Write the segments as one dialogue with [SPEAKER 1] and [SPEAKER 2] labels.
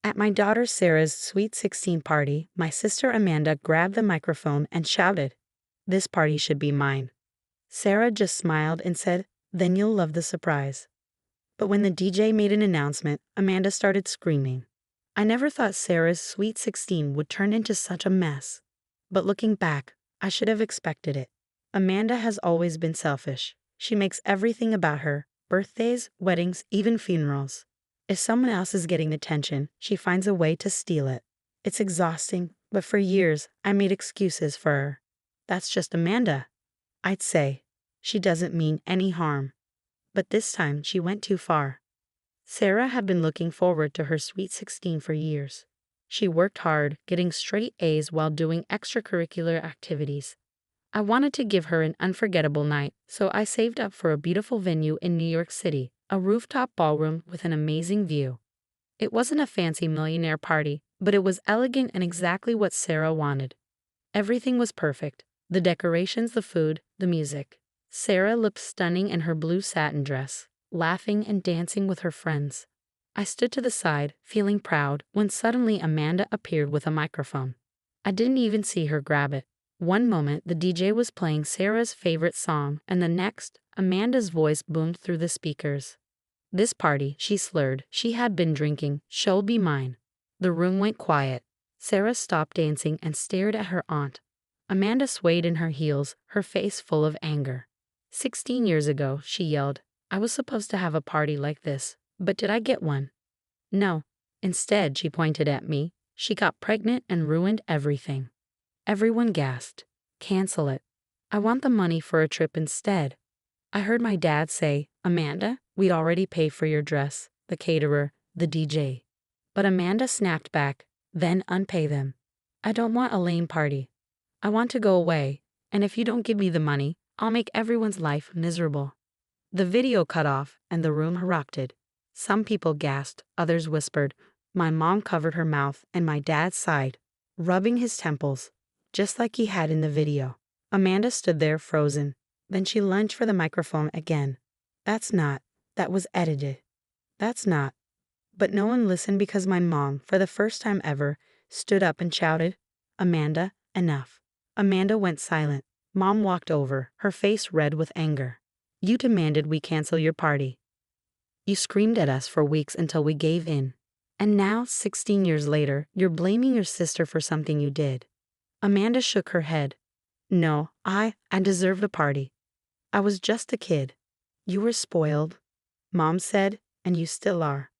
[SPEAKER 1] At my daughter Sarah's Sweet 16 party, my sister Amanda grabbed the microphone and shouted, "This party should be mine." Sarah just smiled and said, "Then you'll love the surprise." But when the DJ made an announcement, Amanda started screaming. I never thought Sarah's Sweet 16 would turn into such a mess. But looking back, I should have expected it. Amanda has always been selfish. She makes everything about her: birthdays, weddings, even funerals. If someone else is getting attention, she finds a way to steal it. It's exhausting, but for years, I made excuses for her. That's just Amanda, I'd say. She doesn't mean any harm. But this time, she went too far. Sarah had been looking forward to her Sweet 16 for years. She worked hard, getting straight A's while doing extracurricular activities. I wanted to give her an unforgettable night, so I saved up for a beautiful venue in New York City, a rooftop ballroom with an amazing view. It wasn't a fancy millionaire party, but it was elegant and exactly what Sarah wanted. Everything was perfect: the decorations, the food, the music. Sarah looked stunning in her blue satin dress, laughing and dancing with her friends. I stood to the side, feeling proud, when suddenly Amanda appeared with a microphone. I didn't even see her grab it. One moment, the DJ was playing Sarah's favorite song, and the next, Amanda's voice boomed through the speakers. "This party," she slurred, she had been drinking, "shall be mine." The room went quiet. Sarah stopped dancing and stared at her aunt. Amanda swayed in her heels, her face full of anger. 16 years ago, she yelled, I was supposed to have a party like this, but did I get one? No. Instead, she pointed at me, she got pregnant and ruined everything. Everyone gasped. Cancel it. I want the money for a trip instead. I heard my dad say, Amanda, we'd already pay for your dress, the caterer, the DJ. But Amanda snapped back, then unpay them. I don't want a lame party. I want to go away, and if you don't give me the money, I'll make everyone's life miserable. The video cut off, and the room erupted. Some people gasped, others whispered. My mom covered her mouth, and my dad sighed, rubbing his temples, just like he had in the video. Amanda stood there frozen. Then she lunged for the microphone again. That was edited. That's not. But no one listened because my mom, for the first time ever, stood up and shouted, Amanda, enough. Amanda went silent. Mom walked over, her face red with anger. You demanded we cancel your party. You screamed at us for weeks until we gave in. And now, 16 years later, you're blaming your sister for something you did. Amanda shook her head. No, I deserved a party. I was just a kid. You were spoiled, Mom said, and you still are.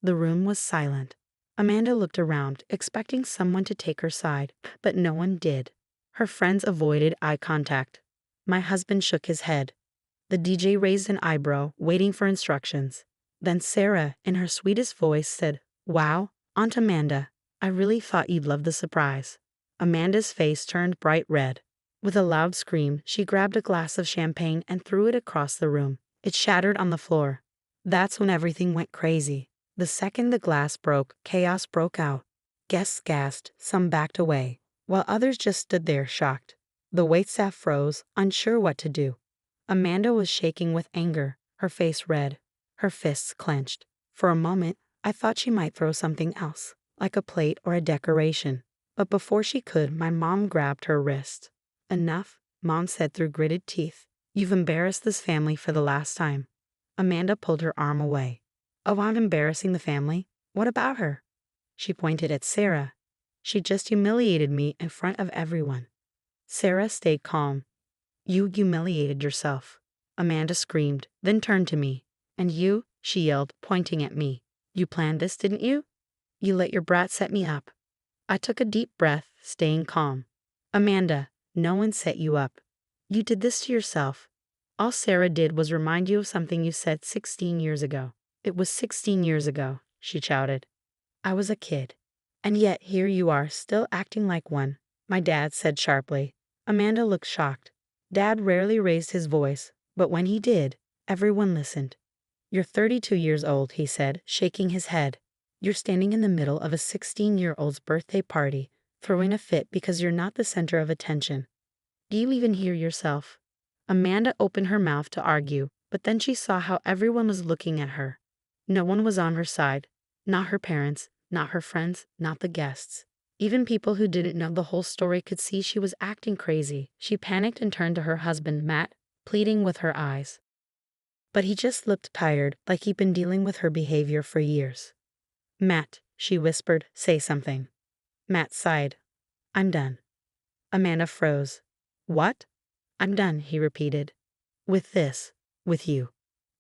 [SPEAKER 1] The room was silent. Amanda looked around, expecting someone to take her side, but no one did. Her friends avoided eye contact. My husband shook his head. The DJ raised an eyebrow, waiting for instructions. Then Sarah, in her sweetest voice, said, Wow, Aunt Amanda, I really thought you'd love the surprise. Amanda's face turned bright red. With a loud scream, she grabbed a glass of champagne and threw it across the room. It shattered on the floor. That's when everything went crazy. The second the glass broke, chaos broke out. Guests gasped, some backed away, while others just stood there shocked. The waitstaff froze, unsure what to do. Amanda was shaking with anger, her face red, her fists clenched. For a moment, I thought she might throw something else, like a plate or a decoration. But before she could, my mom grabbed her wrist. Enough, Mom said through gritted teeth. You've embarrassed this family for the last time. Amanda pulled her arm away. Oh, I'm embarrassing the family? What about her? She pointed at Sarah. She just humiliated me in front of everyone. Sarah stayed calm. You humiliated yourself. Amanda screamed, then turned to me. And you, she yelled, pointing at me. You planned this, didn't you? You let your brat set me up. I took a deep breath, staying calm. Amanda, no one set you up. You did this to yourself. All Sarah did was remind you of something you said 16 years ago. It was 16 years ago, she shouted. I was a kid. And yet here you are, still acting like one, my dad said sharply. Amanda looked shocked. Dad rarely raised his voice, but when he did, everyone listened. You're 32 years old, he said, shaking his head. You're standing in the middle of a 16-year-old's birthday party, throwing a fit because you're not the center of attention. Do you even hear yourself? Amanda opened her mouth to argue, but then she saw how everyone was looking at her. No one was on her side. Not her parents, not her friends, not the guests. Even people who didn't know the whole story could see she was acting crazy. She panicked and turned to her husband, Matt, pleading with her eyes. But he just looked tired, like he'd been dealing with her behavior for years. Matt, she whispered, say something. Matt sighed. I'm done. Amanda froze. What? I'm done, he repeated. With this. With you.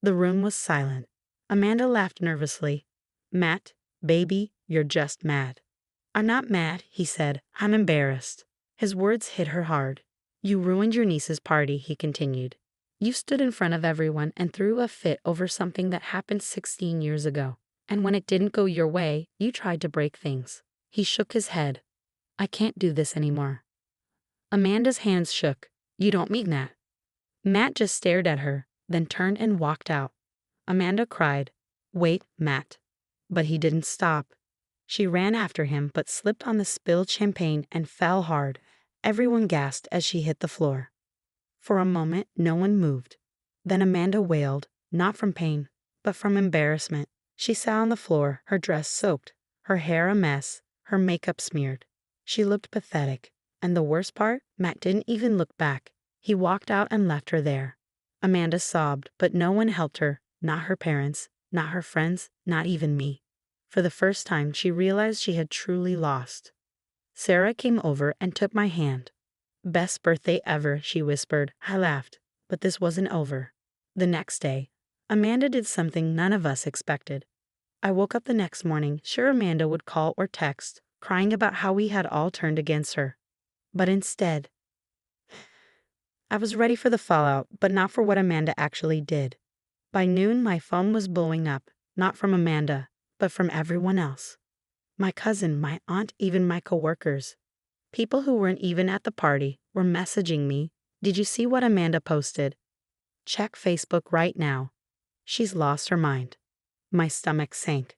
[SPEAKER 1] The room was silent. Amanda laughed nervously. Matt, baby, you're just mad. I'm not mad, he said. I'm embarrassed. His words hit her hard. You ruined your niece's party, he continued. You stood in front of everyone and threw a fit over something that happened 16 years ago. And when it didn't go your way, you tried to break things. He shook his head. I can't do this anymore. Amanda's hands shook. You don't mean that. Matt just stared at her, then turned and walked out. Amanda cried, Wait, Matt. But he didn't stop. She ran after him but slipped on the spilled champagne and fell hard. Everyone gasped as she hit the floor. For a moment, no one moved. Then Amanda wailed, not from pain, but from embarrassment. She sat on the floor, her dress soaked, her hair a mess, her makeup smeared. She looked pathetic. And the worst part, Matt didn't even look back. He walked out and left her there. Amanda sobbed, but no one helped her, not her parents, not her friends, not even me. For the first time, she realized she had truly lost. Sarah came over and took my hand. Best birthday ever, she whispered. I laughed, but this wasn't over. The next day, Amanda did something none of us expected. I woke up the next morning, sure Amanda would call or text, crying about how we had all turned against her. But instead, I was ready for the fallout, but not for what Amanda actually did. By noon, my phone was blowing up, not from Amanda, but from everyone else. My cousin, my aunt, even my coworkers. People who weren't even at the party were messaging me, Did you see what Amanda posted? Check Facebook right now. She's lost her mind. My stomach sank.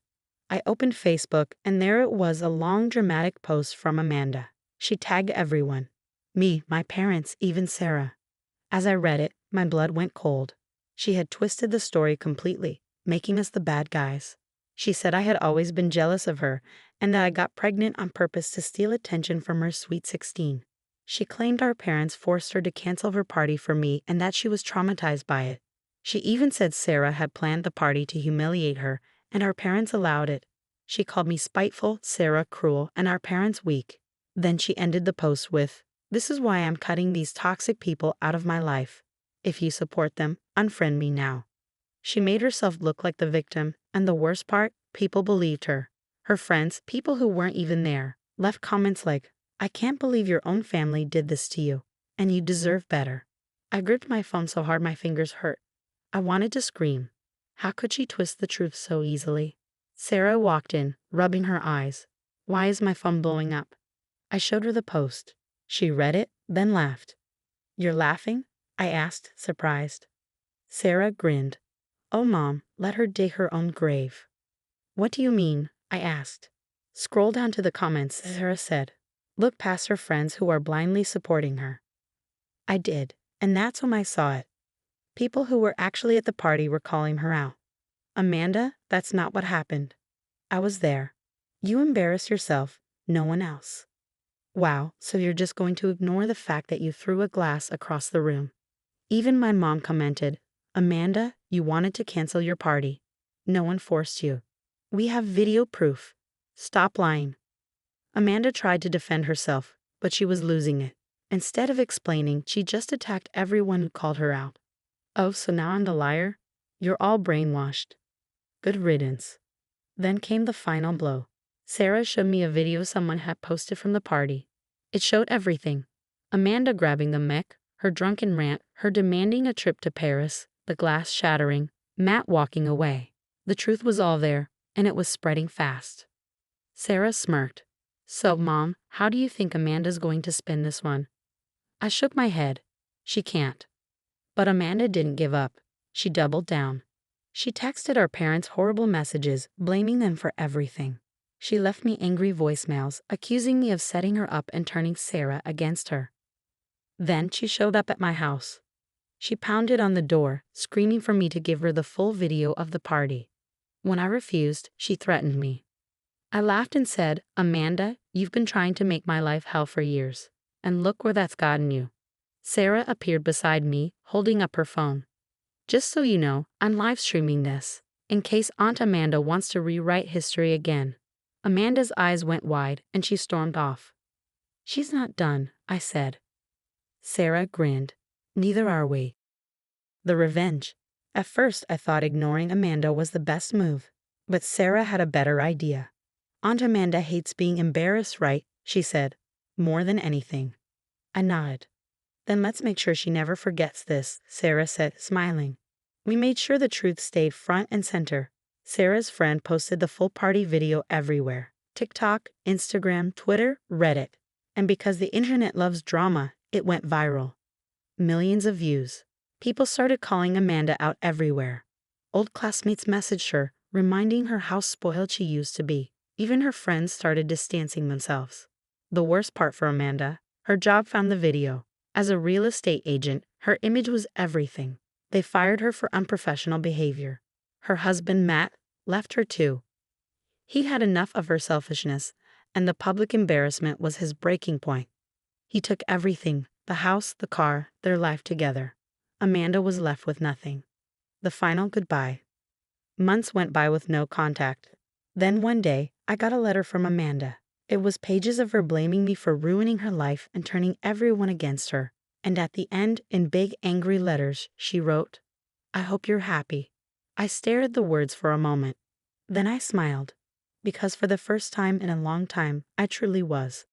[SPEAKER 1] I opened Facebook, and there it was, a long dramatic post from Amanda. She tagged everyone. Me, my parents, even Sarah. As I read it, my blood went cold. She had twisted the story completely, making us the bad guys. She said I had always been jealous of her, and that I got pregnant on purpose to steal attention from her sweet 16. She claimed our parents forced her to cancel her party for me and that she was traumatized by it. She even said Sarah had planned the party to humiliate her, and our parents allowed it. She called me spiteful, Sarah cruel, and our parents weak. Then she ended the post with, This is why I'm cutting these toxic people out of my life. If you support them, unfriend me now. She made herself look like the victim, and the worst part, people believed her. Her friends, people who weren't even there, left comments like, I can't believe your own family did this to you, and you deserve better. I gripped my phone so hard my fingers hurt. I wanted to scream. How could she twist the truth so easily? Sarah walked in, rubbing her eyes. Why is my phone blowing up? I showed her the post. She read it, then laughed. You're laughing? I asked, surprised. Sarah grinned. Oh, Mom, let her dig her own grave. What do you mean? I asked. Scroll down to the comments, Sarah said. Look past her friends who are blindly supporting her. I did, and that's when I saw it. People who were actually at the party were calling her out. Amanda, that's not what happened. I was there. You embarrassed yourself, no one else. Wow, so you're just going to ignore the fact that you threw a glass across the room. Even my mom commented, Amanda, you wanted to cancel your party. No one forced you. We have video proof. Stop lying. Amanda tried to defend herself, but she was losing it. Instead of explaining, she just attacked everyone who called her out. Oh, so now I'm the liar? You're all brainwashed. Good riddance. Then came the final blow. Sarah showed me a video someone had posted from the party. It showed everything. Amanda grabbing the mech, her drunken rant, her demanding a trip to Paris, the glass shattering, Matt walking away. The truth was all there, and it was spreading fast. Sarah smirked. So, Mom, how do you think Amanda's going to spin this one? I shook my head. She can't. But Amanda didn't give up. She doubled down. She texted our parents horrible messages, blaming them for everything. She left me angry voicemails, accusing me of setting her up and turning Sarah against her. Then she showed up at my house. She pounded on the door, screaming for me to give her the full video of the party. When I refused, she threatened me. I laughed and said, Amanda, you've been trying to make my life hell for years. And look where that's gotten you. Sarah appeared beside me, holding up her phone. Just so you know, I'm live streaming this, in case Aunt Amanda wants to rewrite history again. Amanda's eyes went wide, and she stormed off. She's not done, I said. Sarah grinned. Neither are we. The revenge. At first I thought ignoring Amanda was the best move, but Sarah had a better idea. Aunt Amanda hates being embarrassed, right? She said. More than anything. I nodded. Then let's make sure she never forgets this, Sarah said, smiling. We made sure the truth stayed front and center. Sarah's friend posted the full party video everywhere. TikTok, Instagram, Twitter, Reddit. And because the internet loves drama, it went viral. Millions of views. People started calling Amanda out everywhere. Old classmates messaged her, reminding her how spoiled she used to be. Even her friends started distancing themselves. The worst part for Amanda, her job found the video. As a real estate agent, her image was everything. They fired her for unprofessional behavior. Her husband, Matt, left her too. He had enough of her selfishness, and the public embarrassment was his breaking point. He took everything, the house, the car, their life together. Amanda was left with nothing. The final goodbye. Months went by with no contact. Then one day, I got a letter from Amanda. It was pages of her blaming me for ruining her life and turning everyone against her. And at the end, in big angry letters, she wrote, I hope you're happy. I stared at the words for a moment. Then I smiled. Because for the first time in a long time, I truly was.